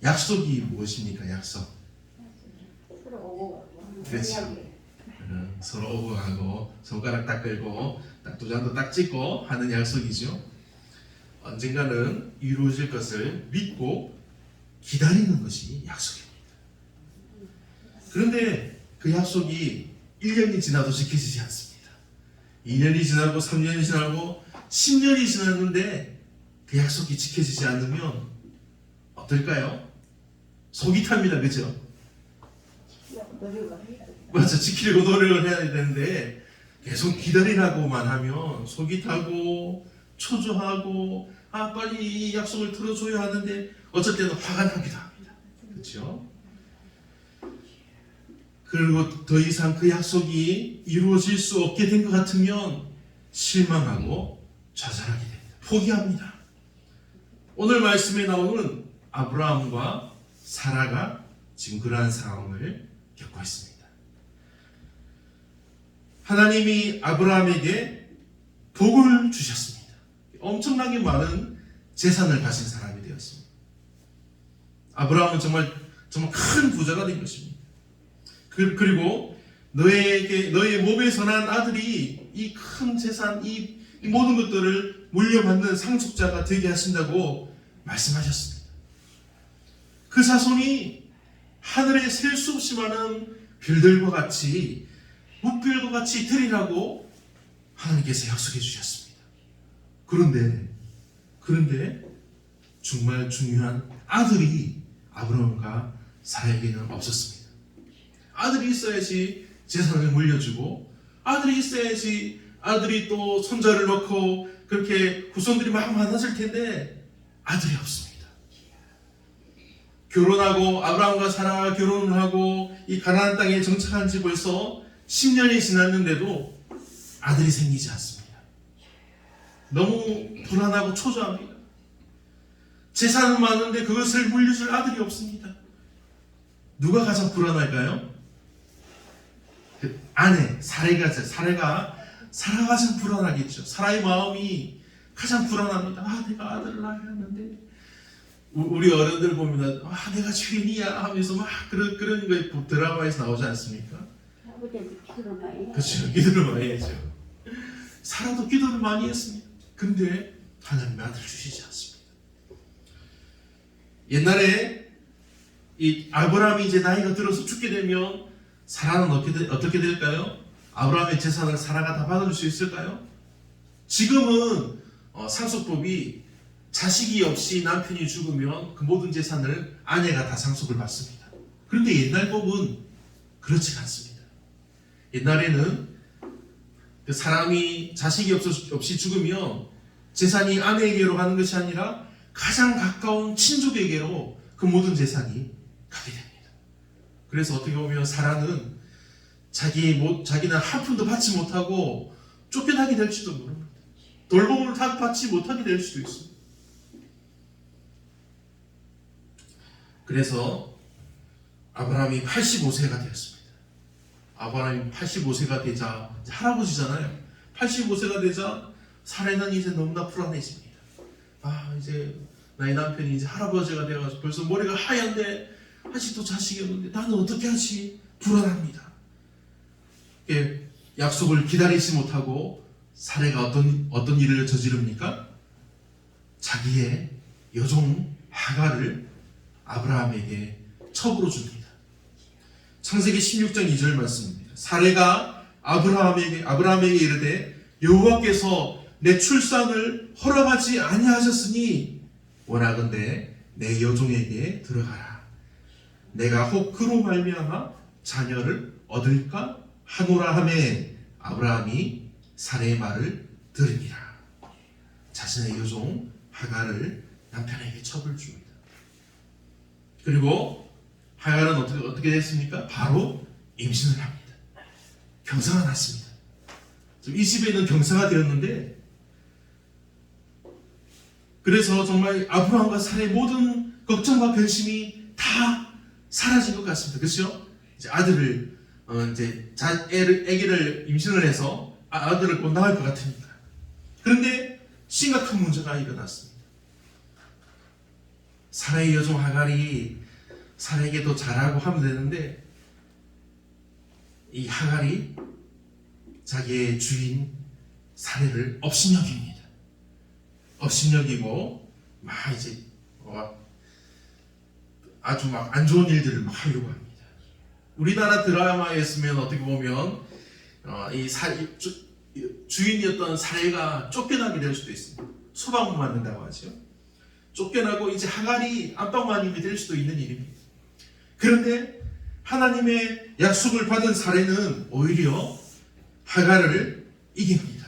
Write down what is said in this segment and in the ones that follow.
약속이 무엇입니까? 약속. 서로 오고 가고. 그렇죠. 서로 오고 가고 손가락 딱 걸고 딱 도장도 딱 찍고 하는 약속이죠. 언젠가는 이루어질 것을 믿고 기다리는 것이 약속입니다. 그런데 그 약속이 1년이 지나도 지켜지지 않습니다. 2년이 지나고 3년이 지나고 10년이 지났는데 그 약속이 지켜지지 않으면 어떨까요? 속이 탑니다. 그죠? 맞아, 지키려고 노력을 해야 되는데 계속 기다리라고만 하면 속이 타고 초조하고 빨리 이 약속을 들어줘야 하는데 어쩔 때는 화가 나기도 합니다. 그렇죠? 그리고 더 이상 그 약속이 이루어질 수 없게 된 것 같으면 실망하고 좌절하게 됩니다. 포기합니다. 오늘 말씀에 나오는 아브라함과 사라가 지금 그러한 상황을 겪고 있습니다. 하나님이 아브라함에게 복을 주셨습니다. 엄청나게 많은 재산을 가진 사람이 되었습니다. 아브라함은 정말 큰 부자가 된 것입니다. 그리고 너의 몸에서 난 아들이 이 큰 재산, 이 모든 것들을 물려받는 상속자가 되게 하신다고 말씀하셨습니다. 그 자손이 하늘에 셀 수 없이 많은 별들과 같이 무별과 같이 되리라고 하나님께서 약속해 주셨습니다. 그런데 정말 중요한 아들이 아브라함과 사라에게는 없었습니다. 아들이 있어야지 재산을 물려주고 아들이 있어야지 아들이 또 손자를 놓고 그렇게 후손들이 막 많아질 텐데 아들이 없습니다. 결혼하고 아브라함과 사라가 결혼을 하고 이 가나안 땅에 정착한 지 벌써 10년이 지났는데도 아들이 생기지 않습니다. 너무 불안하고 초조합니다. 재산은 많은데 그것을 물려줄 아들이 없습니다. 누가 가장 불안할까요? 그 아내 사라가 가장 불안하겠죠. 사라의 마음이 가장 불안합니다. 내가 아들을 낳아야 하는데 우리 어른들 보면 내가 죄인이야 하면서 막 그런 거 드라마에서 나오지 않습니까? 그렇죠. 기도를 많이 했죠. 사라도 기도를 많이 했습니다. 근데 하나님의 아들 주시지 않습니다. 옛날에 이 아브라함이 이제 나이가 들어서 죽게 되면 사라는 어떻게 될까요? 아브라함의 재산을 사라가 다 받을 수 있을까요? 지금은 상속법이 자식이 없이 남편이 죽으면 그 모든 재산을 아내가 다 상속을 받습니다. 그런데 옛날 법은 그렇지가 않습니다. 옛날에는 그 사람이 자식이 없이 죽으면 재산이 아내에게로 가는 것이 아니라 가장 가까운 친족에게로 그 모든 재산이 가게 됩니다. 그래서 어떻게 보면 사라는 자기는 한 푼도 받지 못하고 쫓겨나게 될지도 모릅니다. 돌봄을 다 받지 못하게 될 수도 있습니다. 그래서 아브라함이 85세가 되었습니다. 아브라함이 85세가 되자 이제 할아버지잖아요. 85세가 되자 사라는 이제 너무나 불안해집니다. 이제 나의 남편이 이제 할아버지가 되어가지고 벌써 머리가 하얀데 아직도 자식이 없는데 나는 어떻게 하지? 불안합니다. 약속을 기다리지 못하고 사라가 어떤 일을 저지릅니까? 자기의 여종 하갈을 아브라함에게 첩으로 줍니다. 창세기 16장 2절 말씀입니다. 사라가 아브라함에게 이르되 여호와께서 내 출산을 허락하지 아니하셨으니 원하건대 내 여종에게 들어가라. 내가 혹 그로 말미암아 자녀를 얻을까 하노라 하매 아브라함이 사라의 말을 들으니라. 자신의 여종 하갈을 남편에게 첩을 줍니다. 그리고 하갈은 어떻게 됐습니까? 바로 임신을 합니다. 경사가 났습니다. 이 집에는 경사가 되었는데 그래서 정말 아브라함과 사라의 모든 걱정과 근심이 다 사라진 것 같습니다. 그렇죠? 이제 아들을 아기를 임신을 해서 아들을 곧 낳을 것 같으니까. 그런데 심각한 문제가 일어났습니다. 사라의 여종 하갈이 사라에게도 잘하고 하면 되는데, 이 하갈이 자기의 주인 사라를 업신여깁니다. 업신여기고 막 이제 아주 막 안 좋은 일들을 막 하려고 합니다. 우리나라 드라마였으면 어떻게 보면 주인이었던 사라가 쫓겨나게 될 수도 있습니다. 소방을 맞는다고 하죠. 쫓겨나고 이제 하갈이 안방마님이 될 수도 있는 일입니다. 그런데 하나님의 약속을 받은 사라는 오히려 하갈을 이깁니다.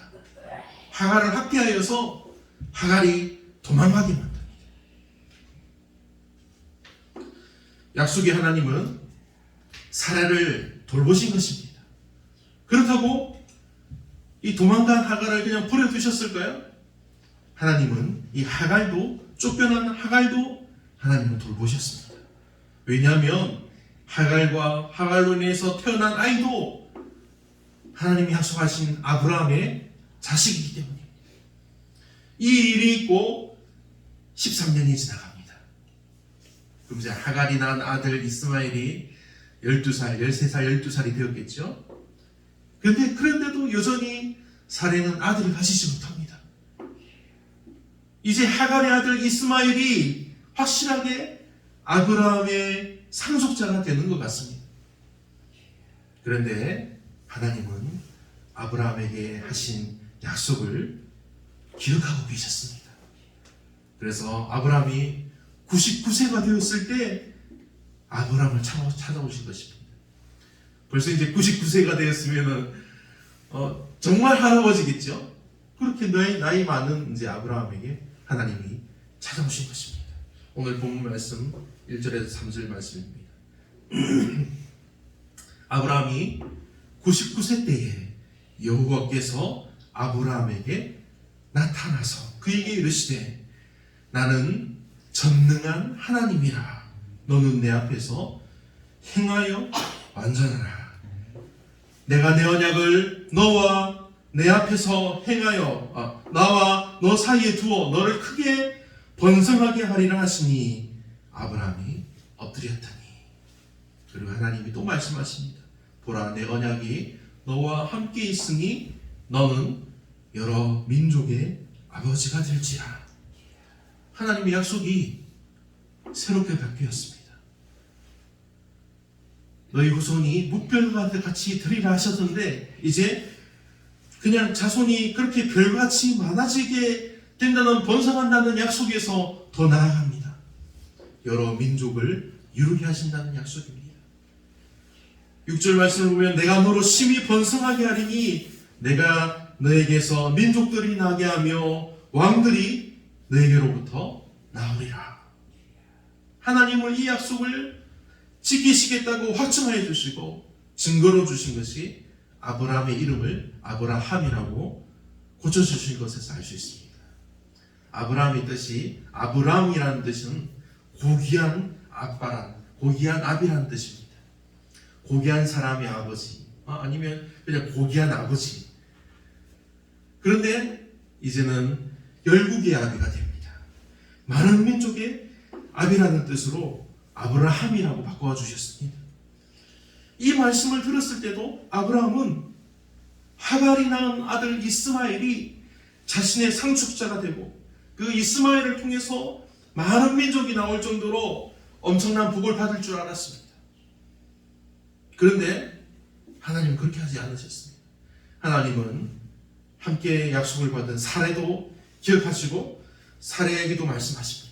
하갈을 학대하여서 하갈이 도망가게 만듭니다. 약속의 하나님은 사라를 돌보신 것입니다. 그렇다고 이 도망간 하갈을 그냥 버려두셨을까요? 하나님은 이 하갈도, 쫓겨난 하갈도 하나님은 돌보셨습니다. 왜냐하면 하갈로 인해서 태어난 아이도 하나님이 약속하신 아브라함의 자식이기 때문입니다. 이 일이 있고 13년이 지나갑니다. 그럼 이제 하갈이 낳은 아들 이스마엘이 12살, 13살, 12살이 되었겠죠. 그런데도 여전히 사라는 아들을 가지지 못합니다. 이제 하갈의 아들 이스마엘이 확실하게 아브라함의 상속자가 되는 것 같습니다. 그런데 하나님은 아브라함에게 하신 약속을 기억하고 계셨습니다. 그래서 아브라함이 99세가 되었을 때 아브라함을 찾아오신 것입니다. 벌써 이제 99세가 되었으면 정말 할아버지겠죠. 그렇게 나이 많은 이제 아브라함에게 하나님이 찾아오신 것입니다. 오늘 본문 말씀 1절에서 3절 말씀입니다. 아브라함이 99세 때에 여호와께서 아브라함에게 나타나서 그에게 이르시되 나는 전능한 하나님이라. 너는 내 앞에서 행하여 완전하라. 내가 내 언약을 너와 내 앞에서 행하여 나와 너 사이에 두어 너를 크게 번성하게 하리라 하시니 아브라함이 엎드렸더니, 그리고 하나님이 또 말씀하십니다. 보라, 내 언약이 너와 함께 있으니 너는 여러 민족의 아버지가 될지라. 하나님의 약속이 새롭게 바뀌었습니다. 너희 후손이 묵별같이 되리라 하셨는데 이제 그냥 자손이 그렇게 별같이 많아지게 된다는, 번성한다는 약속에서 더 나아갑니다. 여러 민족을 이루게 하신다는 약속입니다. 6절 말씀을 보면 내가 너로 심히 번성하게 하리니 내가 너에게서 민족들이 나게 하며 왕들이 너에게로부터 나오리라. 하나님은 이 약속을 지키시겠다고 확증하여 주시고 증거로 주신 것이 아브라함의 이름을 아브라함이라고 고쳐주신 것에서 알 수 있습니다. 아브라함의 뜻이, 아브라함이라는 뜻은 고귀한 아빠란, 고귀한 아비라는 뜻입니다. 고귀한 사람의 아버지, 아니면 그냥 고귀한 아버지. 그런데 이제는 열국의 아비가 됩니다. 많은 민족의 아비라는 뜻으로 아브라함이라고 바꿔 주셨습니다. 이 말씀을 들었을 때도 아브라함은 하갈이 낳은 아들 이스마엘이 자신의 상속자가 되고 그 이스마엘을 통해서 많은 민족이 나올 정도로 엄청난 복을 받을 줄 알았습니다. 그런데 하나님은 그렇게 하지 않으셨습니다. 하나님은 함께 약속을 받은 사례도 기억하시고 사례에게도 말씀하십니다.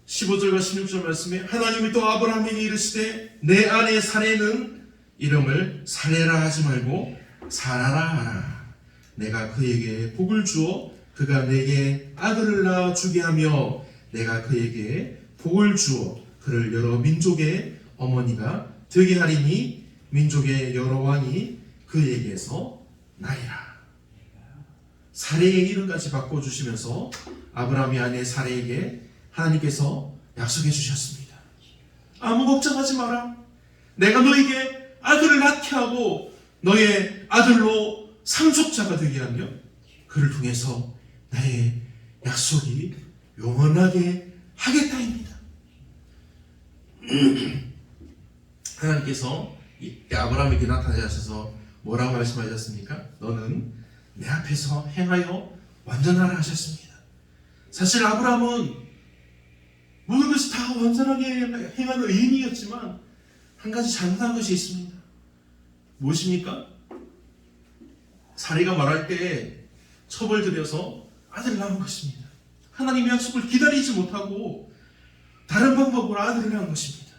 15절과 16절 말씀에 하나님이 또 아브라함에게 이르시되 내 아내 사례는 이름을 사례라 하지 말고 사라라 하라. 내가 그에게 복을 주어 그가 내게 아들을 낳아 주게 하며 내가 그에게 복을 주어 그를 여러 민족의 어머니가 되게 하리니 민족의 여러 왕이 그에게서 나리라. 사례의 이름까지 바꿔주시면서 아브라함의 아내 사례에게 하나님께서 약속해 주셨습니다. 아무 걱정하지 마라. 내가 너에게 아들을 낳게 하고 너의 아들로 상속자가 되게 하며 그를 통해서 나의 약속이 영원하게 하겠다입니다. 하나님께서 아브라함에게 나타나셔서 뭐라고 말씀하셨습니까? 너는 내 앞에서 행하여 완전하라 하셨습니다. 사실 아브라함은 모든 것이 다 완전하게 행하는 의인이었지만 한 가지 잘못한 것이 있습니다. 무엇입니까? 사리가 말할 때 첩을 들여서 아들을 낳은 것입니다. 하나님의 약속을 기다리지 못하고 다른 방법으로 아들을 낳은 것입니다.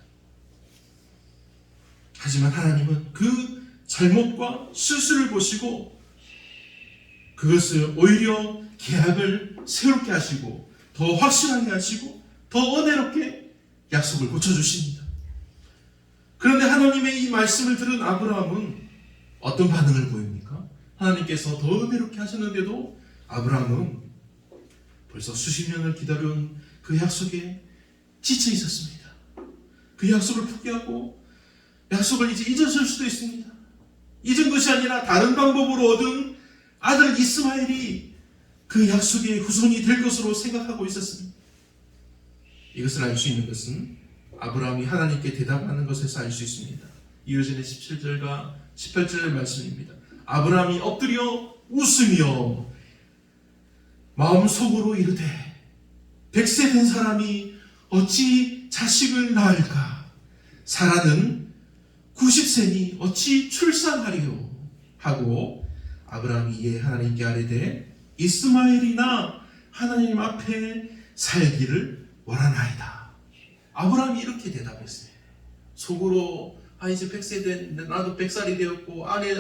하지만 하나님은 그 잘못과 실수를 보시고 그것을 오히려 계약을 새롭게 하시고 더 확실하게 하시고 더 은혜롭게 약속을 고쳐주십니다. 그런데 하나님의 이 말씀을 들은 아브라함은 어떤 반응을 보입니까? 하나님께서 더 은혜롭게 하셨는데도 아브라함은 벌써 수십 년을 기다려온 그 약속에 지쳐 있었습니다. 그 약속을 포기하고 약속을 이제 잊었을 수도 있습니다. 잊은 것이 아니라 다른 방법으로 얻은 아들 이스마엘이 그 약속의 후손이 될 것으로 생각하고 있었습니다. 이것을 알 수 있는 것은 아브라함이 하나님께 대답하는 것에서 알 수 있습니다. 이어지는 17절과 18절 말씀입니다. 아브라함이 엎드려 웃으며 마음속으로 이르되 100세 된 사람이 어찌 자식을 낳을까? 사라는 90세니 어찌 출산하리요? 하고 아브라함이 이에 하나님께 아뢰되 이스마엘이나 하나님 앞에 살기를 원하나이다. 아브라함이 이렇게 대답했어요. 속으로 이제 100세 된 나도 100살이 되었고 아내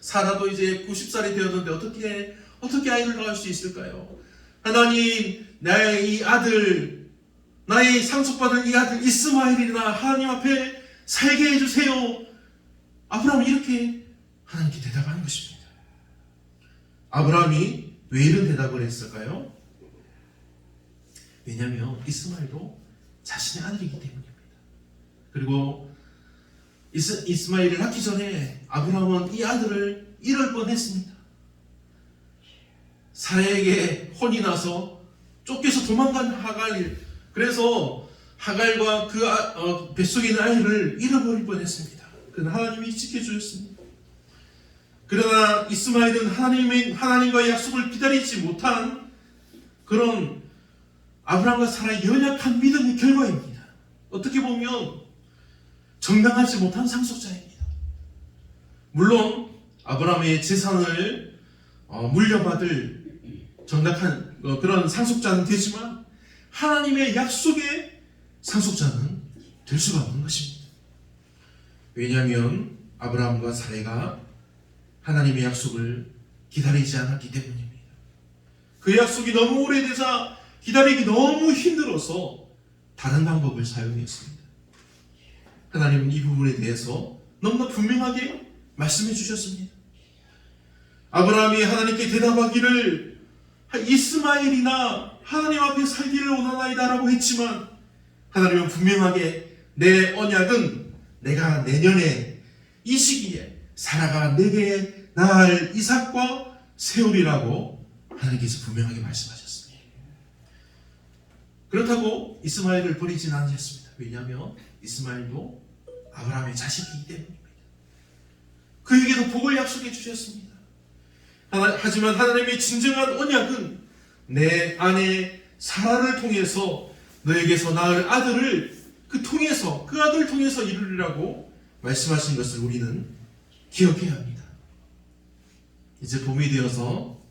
사라도 이제 90살이 되었는데 어떻게 아이를 낳을 수 있을까요? 하나님, 나의 이 아들, 나의 상속받은 이 아들 이스마엘이나 하나님 앞에 살게 해주세요. 아브라함이 이렇게 하나님께 대답하는 것입니다. 아브라함이 왜 이런 대답을 했을까요? 왜냐하면 이스마엘도 자신의 아들이기 때문입니다. 그리고 이스마엘을 낳기 전에 아브라함은 이 아들을 잃을 뻔했습니다. 사라에게 혼이 나서 쫓겨서 도망간 하갈, 그래서 하갈과 그 뱃속에 있는 아이를 잃어버릴 뻔했습니다. 그러나 하나님이 지켜주셨습니다. 그러나 이스마엘은 하나님과의 약속을 기다리지 못한 그런 아브라함과 사라의 연약한 믿음의 결과입니다. 어떻게 보면 정당하지 못한 상속자입니다. 물론 아브라함의 재산을 물려받을 정당한 그런 상속자는 되지만 하나님의 약속의 상속자는 될 수가 없는 것입니다. 왜냐하면 아브라함과 사라가 하나님의 약속을 기다리지 않았기 때문입니다. 그 약속이 너무 오래되자 기다리기 너무 힘들어서 다른 방법을 사용했습니다. 하나님은 이 부분에 대해서 너무나 분명하게 말씀해 주셨습니다. 아브라함이 하나님께 대답하기를 이스마엘이나 하나님 앞에 살기를 원하나이다 라고 했지만 하나님은 분명하게 내 언약은 내가 내년에 이 시기에 사라가 내게 낳을 이삭과 세우리라고 하나님께서 분명하게 말씀하셨습니다. 그렇다고 이스마엘을 버리지는 않으셨습니다. 왜냐하면 이스마엘도 아브라함의 자식이기 때문입니다. 그에게도 복을 약속해 주셨습니다. 하지만 하나님의 진정한 언약은 내 아내 사라를 통해서 너에게서 낳을 아들을 그 아들을 통해서 이루리라고 말씀하신 것을 우리는 기억해야 합니다. 이제 봄이 되어서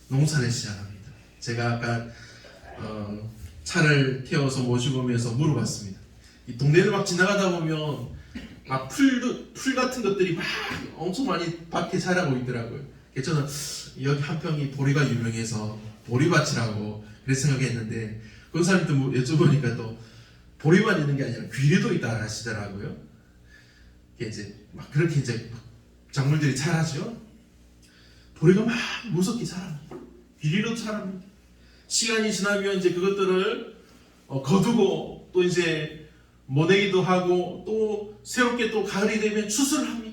농사를 시작합니다. 제가 아까 차를 태워서 모시고 오면서 물어봤습니다. 이 동네를 막 지나가다 보면 막 풀 같은 것들이 막 엄청 많이 밭에 자라고 있더라고요. 그래서 저는 여기 한평이 보리가 유명해서 보리밭이라고 그래서 생각했는데 그 사람도 여쭤보니까 또 보리만 있는 게 아니라 귀리도 있다 하시더라고요. 이제 막 그렇게 이제 작물들이 자라죠. 보리가 막 무섭게 자랍니다. 귀리로 자랍니다. 시간이 지나면 이제 그것들을 거두고 또 이제 모내기도 하고 또 새롭게 또 가을이 되면 추수를 합니다.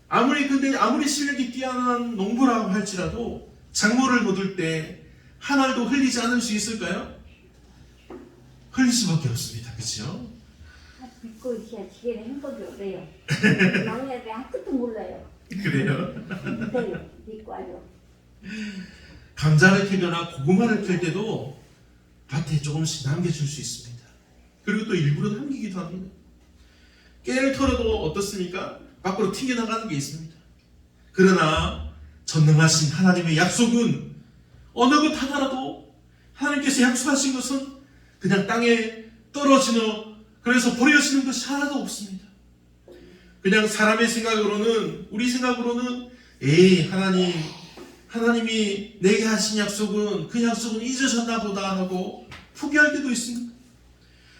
아무리 실력이 뛰어난 농부라고 할지라도 작물을 거둘 때 한 알도 흘리지 않을 수 있을까요? 흘릴 수밖에 없습니다. 그렇죠? 믿고 있어야 지게는 행복이 오래요. 막내들 아무것도 몰라요. 그래요? 믿어요. 믿고 와요. 감자를 캐거나 고구마를 캘 때도 밭에 조금씩 남겨줄 수 있습니다. 그리고 또 일부러 남기기도 합니다. 깨를 털어도 어떻습니까? 밖으로 튕겨나가는 게 있습니다. 그러나 전능하신 하나님의 약속은 어느 것 하나라도 하나님께서 약속하신 것은 그냥 땅에 떨어지는, 그래서 버려지는 것이 하나도 없습니다. 그냥 사람의 생각으로는, 우리 생각으로는 에이 하나님이 내게 하신 약속은 그 약속은 잊으셨나 보다 하고 포기할 때도 있습니다.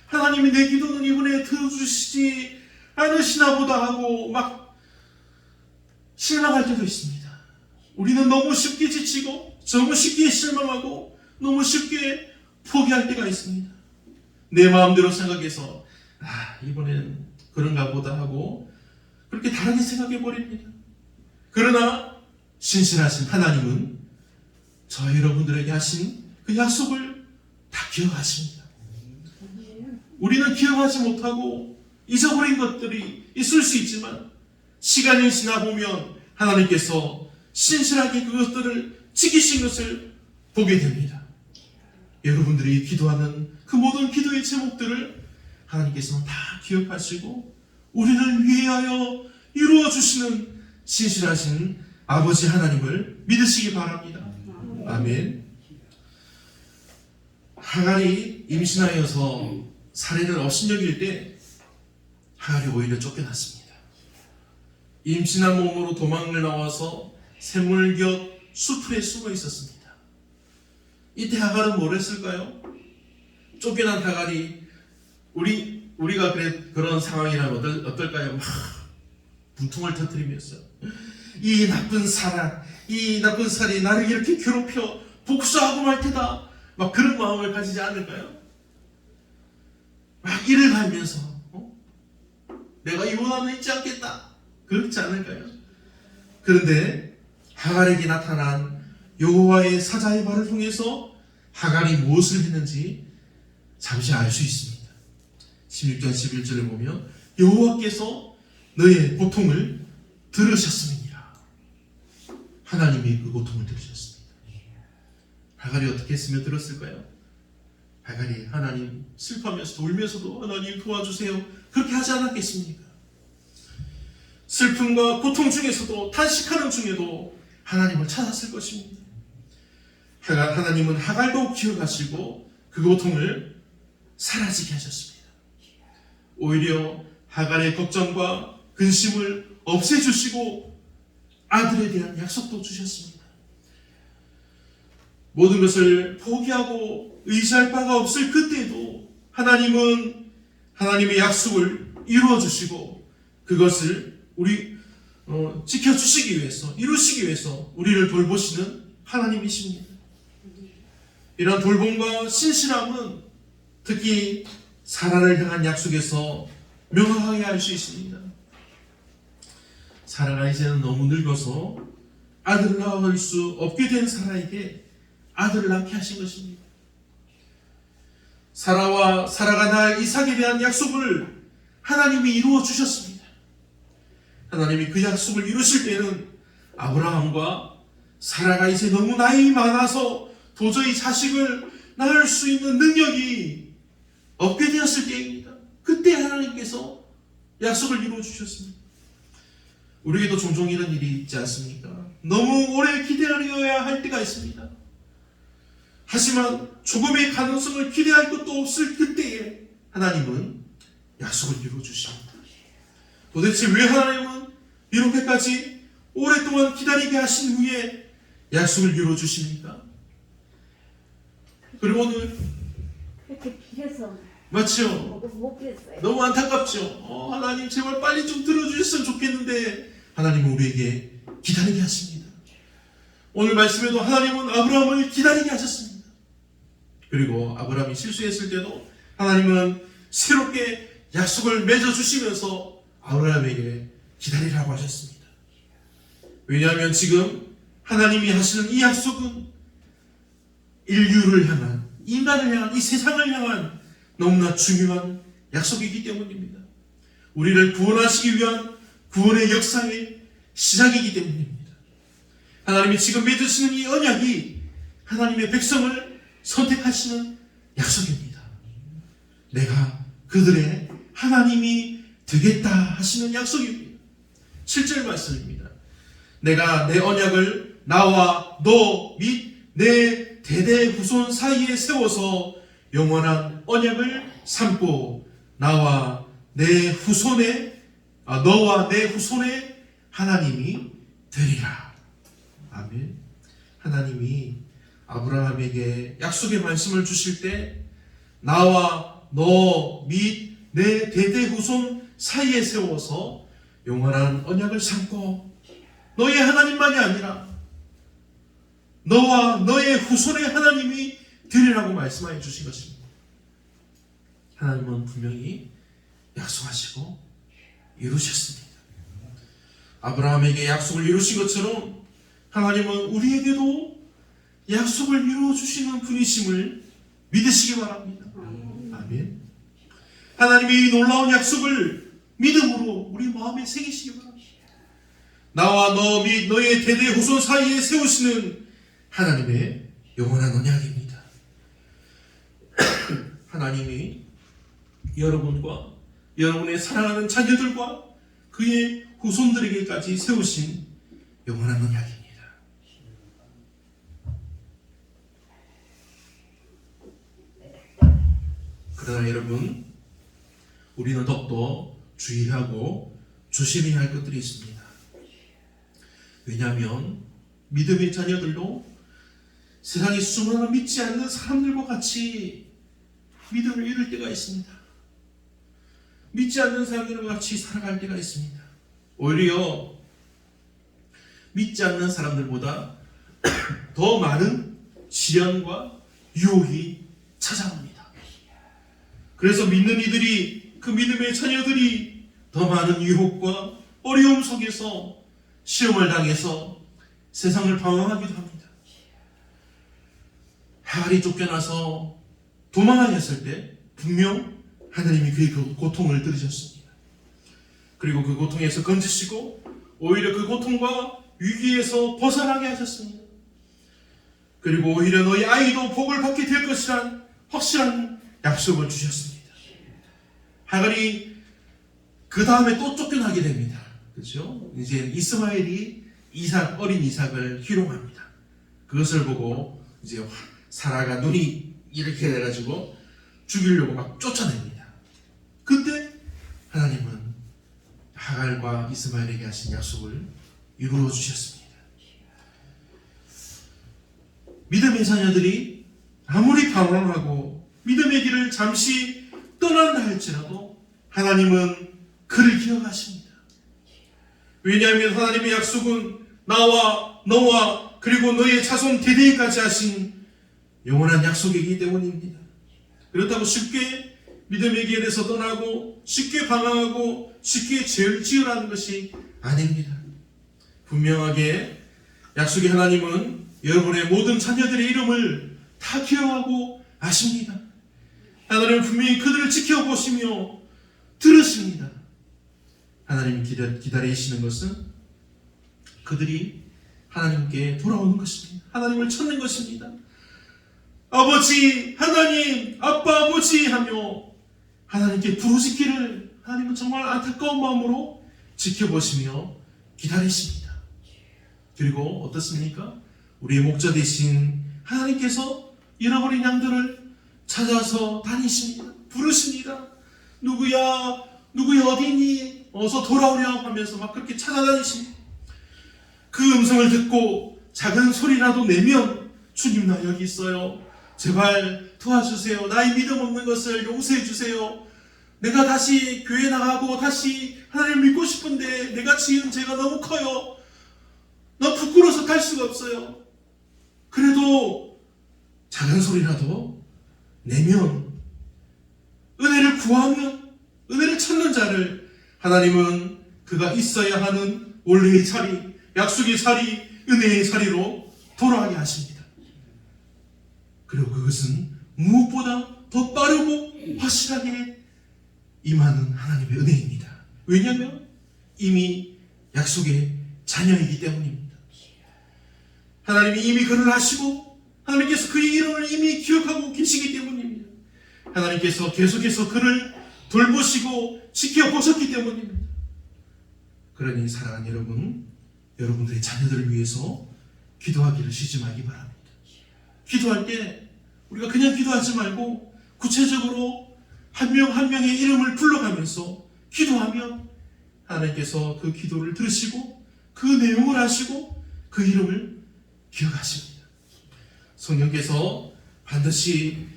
하나님이 내 기도는 이번에 들어주시지 않으시나 보다 하고 막 실망할 때도 있습니다. 우리는 너무 쉽게 지치고 너무 쉽게 실망하고 너무 쉽게 포기할 때가 있습니다. 내 마음대로 생각해서 이번엔 그런가 보다 하고 그렇게 다르게 생각해 버립니다. 그러나 신실하신 하나님은 저 여러분들에게 하신 그 약속을 다 기억하십니다. 우리는 기억하지 못하고 잊어버린 것들이 있을 수 있지만 시간이 지나 보면 하나님께서 신실하게 그것들을 지키신 것을 보게 됩니다. 여러분들이 기도하는 그 모든 기도의 제목들을 하나님께서는 다 기억하시고 우리를 위하여 이루어 주시는 신실하신 아버지 하나님을 믿으시기 바랍니다. 아멘. 하갈이 임신하여서 사례를 업신여길 때 하갈이 오히려 쫓겨났습니다. 임신한 몸으로 도망을 나와서 샘물 곁 수풀에 숨어 있었습니다. 이때 하갈은 뭘 했을까요? 쫓겨난 하갈이 우리가 그런 상황이라면 어떨까요? 막 분통을 터뜨리면서 이 나쁜 살이 나를 이렇게 괴롭혀 복수하고 말 테다, 막 그런 마음을 가지지 않을까요? 막 이를 갈면서 내가 이혼하면 잊지 않겠다, 그렇지 않을까요? 그런데 하갈에게 나타난 여호와의 사자의 발을 통해서 하갈이 무엇을 했는지 잠시 알 수 있습니다. 16절 11절을 보면 여호와께서 너의 고통을 들으셨음이니라. 하나님이 그 고통을 들으셨습니다. 하갈이 어떻게 했으면 들었을까요? 하갈이 하나님 슬퍼하면서도 울면서도 하나님 도와주세요, 그렇게 하지 않았겠습니까? 슬픔과 고통 중에서도 탄식하는 중에도 하나님을 찾았을 것입니다. 하나님은 하갈도 기억하시고 그 고통을 사라지게 하셨습니다. 오히려 하갈의 걱정과 근심을 없애주시고 아들에 대한 약속도 주셨습니다. 모든 것을 포기하고 의지할 바가 없을 그때에도 하나님은 하나님의 약속을 이루어주시고 그것을 지켜주시기 위해서, 이루시기 위해서 우리를 돌보시는 하나님이십니다. 이런 돌봄과 신실함은 특히 사라를 향한 약속에서 명확하게 알 수 있습니다. 사라가 이제는 너무 늙어서 아들을 낳을 수 없게 된 사라에게 아들을 낳게 하신 것입니다. 사라가 낳을 이삭에 대한 약속을 하나님이 이루어 주셨습니다. 하나님이 그 약속을 이루실 때는 아브라함과 사라가 이제 너무 나이 많아서 도저히 자식을 낳을 수 있는 능력이 없게 되었을 때입니다. 그때 하나님께서 약속을 이루어 주셨습니다. 우리에게도 종종 이런 일이 있지 않습니까? 너무 오래 기다려야 할 때가 있습니다. 하지만 조금의 가능성을 기대할 것도 없을 그때에 하나님은 약속을 이루어 주십니다. 도대체 왜 하나님은 이렇게까지 오랫동안 기다리게 하신 후에 약속을 이루어 주십니까? 그리고 오늘 그렇게 길어서 맞죠? 못 빌었어요. 너무 안타깝죠? 하나님 제발 빨리 좀 들어주셨으면 좋겠는데 하나님은 우리에게 기다리게 하십니다. 오늘 말씀에도 하나님은 아브라함을 기다리게 하셨습니다. 그리고 아브라함이 실수했을 때도 하나님은 새롭게 약속을 맺어주시면서 아브라함에게 기다리라고 하셨습니다. 왜냐하면 지금 하나님이 하시는 이 약속은 인류를 향한, 인간을 향한, 이 세상을 향한 너무나 중요한 약속이기 때문입니다. 우리를 구원하시기 위한 구원의 역사의 시작이기 때문입니다. 하나님이 지금 맺으시는 이 언약이 하나님의 백성을 선택하시는 약속입니다. 내가 그들의 하나님이 되겠다 하시는 약속입니다. 7절 말씀입니다. 내가 내 언약을 나와 너 및 내 대대 후손 사이에 세워서 영원한 언약을 삼고 너와 내 후손의 하나님이 되리라. 아멘. 하나님이 아브라함에게 약속의 말씀을 주실 때 나와 너 및 내 대대 후손 사이에 세워서 영원한 언약을 삼고 너의 하나님만이 아니라 너와 너의 후손의 하나님이 되리라고 말씀하여 주신 것입니다. 하나님은 분명히 약속하시고 이루셨습니다. 아브라함에게 약속을 이루신 것처럼 하나님은 우리에게도 약속을 이루어주시는 분이심을 믿으시기 바랍니다. 아멘. 하나님의 이 놀라운 약속을 믿음으로 우리 마음에 새기시기 바랍니다. 나와 너 및 너의 대대 후손 사이에 세우시는 하나님의 영원한 언약입니다. 하나님이 여러분과 여러분의 사랑하는 자녀들과 그의 후손들에게까지 세우신 영원한 언약입니다. 그러나 여러분, 우리는 더욱더 주의하고 조심해야 할 것들이 있습니다. 왜냐하면 믿음의 자녀들도 세상의 수많은 믿지 않는 사람들과 같이 믿음을 잃을 때가 있습니다. 믿지 않는 사람들과 같이 살아갈 때가 있습니다. 오히려 믿지 않는 사람들보다 더 많은 시련과 유혹이 찾아옵니다. 그래서 믿는 이들이, 그 믿음의 자녀들이 더 많은 유혹과 어려움 속에서 시험을 당해서 세상을 방황하기도 합니다. 하갈이 쫓겨나서 도망하였을 때 분명 하나님이 그의 그 고통을 들으셨습니다. 그리고 그 고통에서 건지시고 오히려 그 고통과 위기에서 벗어나게 하셨습니다. 그리고 오히려 너희 아이도 복을 받게 될 것이란 확실한 약속을 주셨습니다. 하갈이 그 다음에 또 쫓겨나게 됩니다. 그렇죠? 이제 이스마엘이 어린 이삭을 희롱합니다. 그것을 보고 이제 사라가 눈이 이렇게 돼가지고 죽이려고 막 쫓아냅니다. 그때 하나님은 하갈과 이스마엘에게 하신 약속을 이루어 주셨습니다. 믿음의 자녀들이 아무리 방황하고 믿음의 길을 잠시 떠난다 할지라도 하나님은 그를 기억하십니다. 왜냐하면 하나님의 약속은 나와 너와 그리고 너의 자손 대대까지 하신 영원한 약속이기 때문입니다. 그렇다고 쉽게 믿음의 길에서 떠나고 쉽게 방황하고 쉽게 죄를 지으라는 것이 아닙니다. 분명하게 약속의 하나님은 여러분의 모든 자녀들의 이름을 다 기억하고 아십니다. 하나님은 분명히 그들을 지켜보시며 들으십니다. 하나님이 기다리시는 것은 그들이 하나님께 돌아오는 것입니다. 하나님을 찾는 것입니다. 아버지, 하나님, 아빠, 아버지 하며 하나님께 부르짖기를 하나님은 정말 안타까운 마음으로 지켜보시며 기다리십니다. 그리고 어떻습니까? 우리의 목자 되신 하나님께서 잃어버린 양들을 찾아서 다니십니다. 부르십니다. 누구야 어디 있니? 어서 돌아오렴 하면서 막 그렇게 찾아다니십니다. 그 음성을 듣고 작은 소리라도 내면 주님 나 여기 있어요. 제발 도와주세요. 나의 믿음 없는 것을 용서해 주세요. 내가 다시 교회 나가고 다시 하나님을 믿고 싶은데 내가 지은 죄가 너무 커요. 나 부끄러워서 갈 수가 없어요. 그래도 작은 소리라도 내면 은혜를 구하면 은혜를 찾는 자를 하나님은 그가 있어야 하는 원래의 자리, 약속의 자리, 은혜의 자리로 돌아가게 하십니다. 그리고 그것은 무엇보다 더 빠르고 확실하게 임하는 하나님의 은혜입니다. 왜냐하면 이미 약속의 자녀이기 때문입니다. 하나님이 이미 그를 하시고 하나님께서 그의 이름을 이미 기억하고 계시기 때문입니다. 하나님께서 계속해서 그를 돌보시고 지켜보셨기 때문입니다. 그러니 사랑하는 여러분, 여러분들의 자녀들을 위해서 기도하기를 쉬지 말기 바랍니다. 기도할 때 우리가 그냥 기도하지 말고 구체적으로 한 명 한 명의 이름을 불러가면서 기도하면 하나님께서 그 기도를 들으시고 그 내용을 아시고 그 이름을 기억하십니다. 성령께서 반드시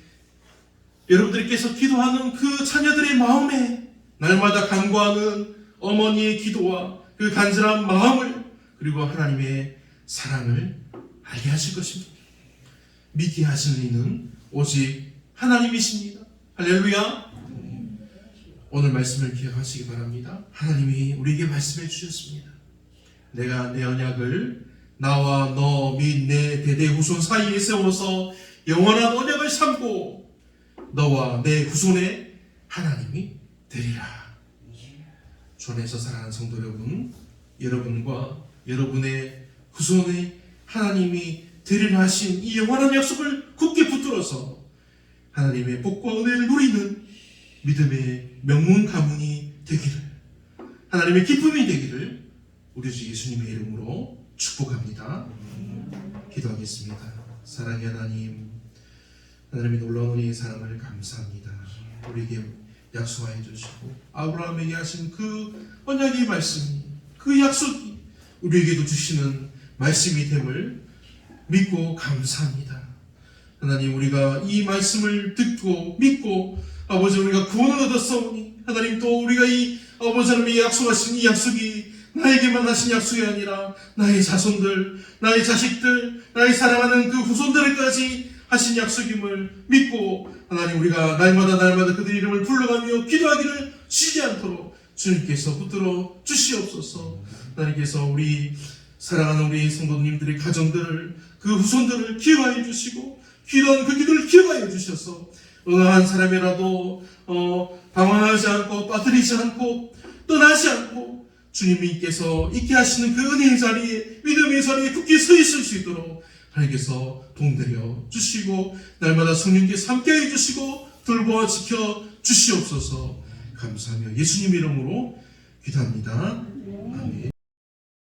여러분들께서 기도하는 그 자녀들의 마음에 날마다 간구하는 어머니의 기도와 그 간절한 마음을 그리고 하나님의 사랑을 알게 하실 것입니다. 믿게 하시는 이는 오직 하나님이십니다. 할렐루야. 오늘 말씀을 기억하시기 바랍니다. 하나님이 우리에게 말씀해 주셨습니다. 내가 내 언약을 나와 너 및 내 대대 후손 사이에 세워서 영원한 언약을 삼고 너와 내 후손의 하나님이 되리라. 주 안에서 사랑하는 성도 여러분, 여러분과 여러분의 후손의 하나님이 되리라 하신 이 영원한 약속을 굳게 붙들어서 하나님의 복과 은혜를 누리는 믿음의 명문 가문이 되기를, 하나님의 기쁨이 되기를 우리 주 예수님의 이름으로 축복합니다. 기도하겠습니다. 사랑의 하나님, 하나님의 놀라운 은혜의 사랑을 감사합니다. 우리에게 약속하여 주시고 아브라함에게 하신 그 언약의 말씀이, 그 약속이 우리에게도 주시는 말씀이 됨을 믿고 감사합니다. 하나님, 우리가 이 말씀을 듣고 믿고 아버지 우리가 구원을 얻었사오니 하나님, 또 우리가 이 아버지 하나님이 약속하신 이 약속이 나에게만 하신 약속이 아니라 나의 자손들, 나의 자식들, 나의 사랑하는 그 후손들에까지 하신 약속임을 믿고 하나님, 우리가 날마다 그들 이름을 불러가며 기도하기를 쉬지 않도록 주님께서 붙들어 주시옵소서. 하나님께서 우리 사랑하는 우리 성도님들의 가정들을, 그 후손들을 기억하여 주시고 기도하는 그 기도를 기억하여 주셔서 어느 한 사람이라도 방황하지 않고 빠뜨리지 않고 떠나지 않고 주님께서 있게 하시는 그 은혜의 자리에, 믿음의 자리에 굳게 서 있을 수 있도록 하나님께서 도움되려 주시고 날마다 성령께서 함께해 주시고 돌보아 지켜 주시옵소서. 감사하며 예수님 이름으로 기도합니다. 아멘.